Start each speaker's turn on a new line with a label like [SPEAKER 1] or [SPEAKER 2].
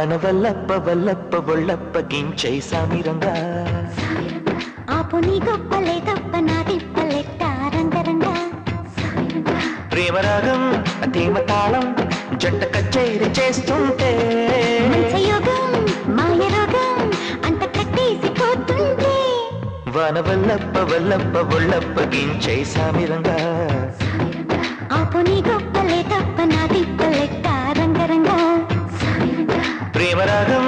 [SPEAKER 1] వానవల్లప్ప వల్లప్ప ఒళ్ళప్ప గించై సామిరంగా
[SPEAKER 2] ఆపు నీ గొప్పలే తప్ప నా తిప్పలెట్ట రంగరంగా
[SPEAKER 1] ప్రేమరాగం తీమ తాళం జంట కచేరి చేస్తుంటే
[SPEAKER 2] మంచయోగం మాయ రోగం అంత కట్టేసిపోతుంటే
[SPEAKER 1] వానవల్లప్ప వల్లప్ప ఒళ్ళప్ప గించై సామిరంగా
[SPEAKER 2] ఆపు నీ గొప్పలే తప్ప నా తిప్పలెట్ట రంగరంగా
[SPEAKER 1] ప్రేమరాగం